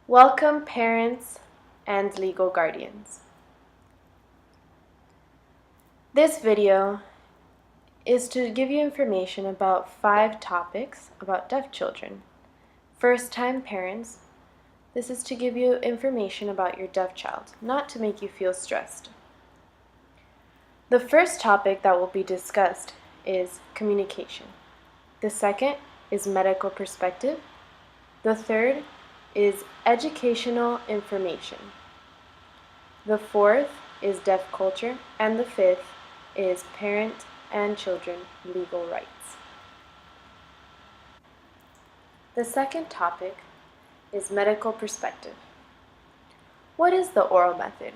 Welcome, parents and legal guardians. This video is to give you information about 5 topics about deaf children. First-time parents, this is to give you information about your deaf child, not to make you feel stressed. The first topic that will be discussed is communication. The second is medical perspective. The third is educational information. The fourth is deaf culture, and the fifth is parent and children legal rights. The second topic is medical perspective. What is the oral method?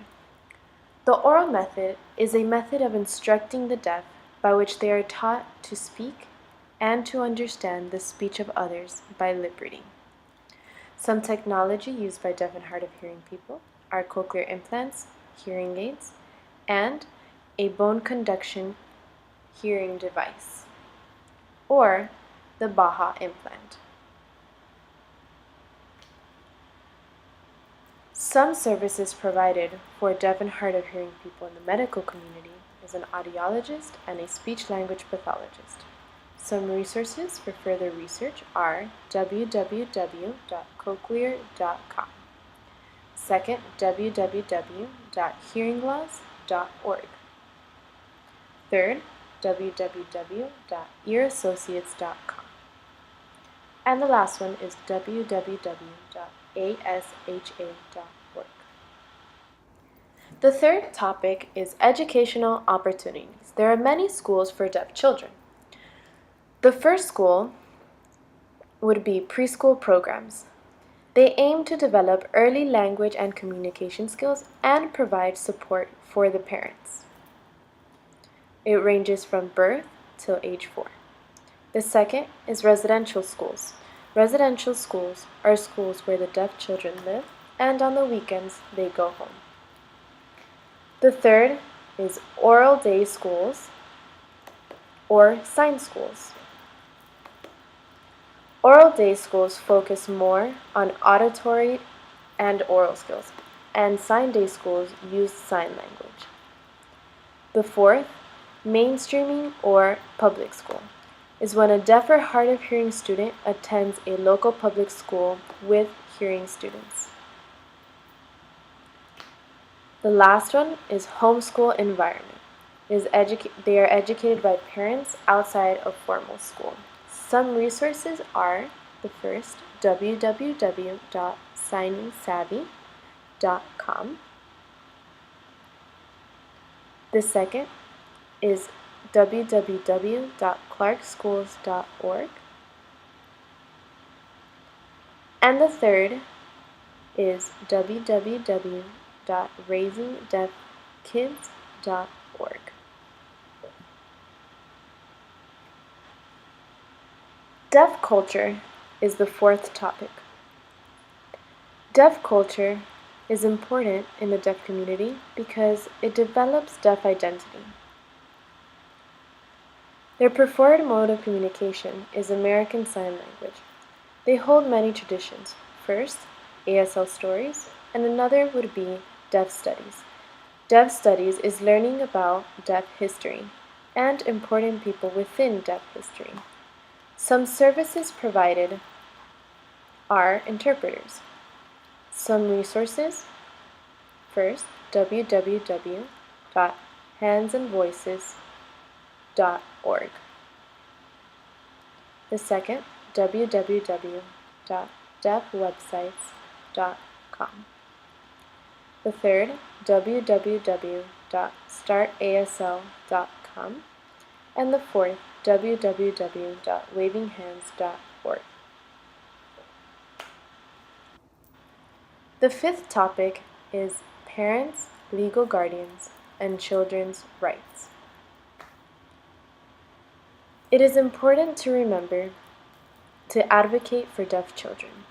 The oral method is a method of instructing the deaf by which they are taught to speak and to understand the speech of others by lip reading. Some technology used by deaf and hard of hearing people are cochlear implants, hearing aids, and a bone conduction hearing device, or the Baha implant. Some services provided for deaf and hard of hearing people in the medical community is an audiologist and a speech-language pathologist. Some resources for further research are www.cochlear.com. Second, www.hearinglaws.org. Third, www.earassociates.com. And the last one is www.asha.org. The third topic is educational opportunities. There are many schools for deaf children. The first school would be preschool programs. They aim to develop early language and communication skills and provide support for the parents. It ranges from birth till age 4. The second is residential schools. Residential schools are schools where the deaf children live, and on the weekends they go home. The third is oral day schools or sign schools. Oral day schools focus more on auditory and oral skills, and sign day schools use sign language. The fourth, mainstreaming or public school, is when a deaf or hard of hearing student attends a local public school with hearing students. The last one is homeschool environment. They are educated by parents outside of formal school. Some resources are the first, www.signingsavvy.com. The second is www.clarkschools.org. And the third is www.raisingdeafkids.org. Deaf culture is the fourth topic. Deaf culture is important in the deaf community because it develops deaf identity. Their preferred mode of communication is American Sign Language. They hold many traditions. First, ASL stories, and another would be deaf studies. Deaf studies is learning about deaf history and important people within deaf history. Some services provided are interpreters. Some resources, first, www.handsandvoices.org. The second, www.deafwebsites.com. The third, www.startasl.com. And the fourth, www.wavinghands.org. The fifth topic is parents, legal guardians, and children's rights. It is important to remember to advocate for deaf children.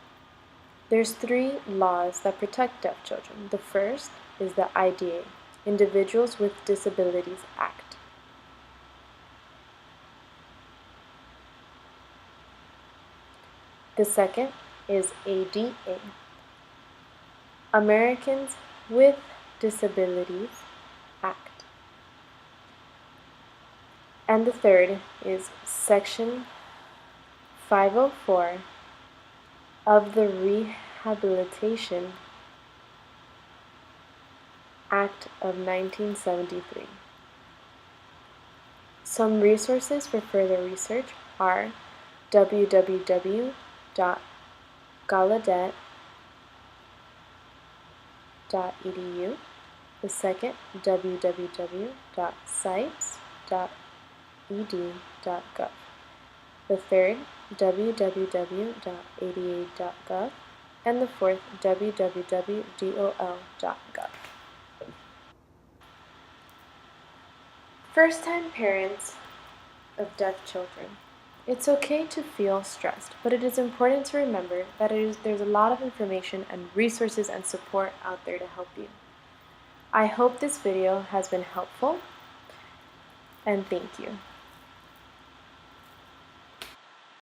There's 3 laws that protect deaf children. The first is the IDA, Individuals with Disabilities Act. The second is ADA, Americans with Disabilities Act. And the third is Section 504 of the Rehabilitation Act of 1973. Some resources for further research are www.gallaudet.edu, the second www.sites.ed.gov, the third www.ada.gov, and the fourth www.dol.gov. First-time parents of deaf children. It's okay to feel stressed, but it is important to remember that there's a lot of information and resources and support out there to help you. I hope this video has been helpful, and thank you.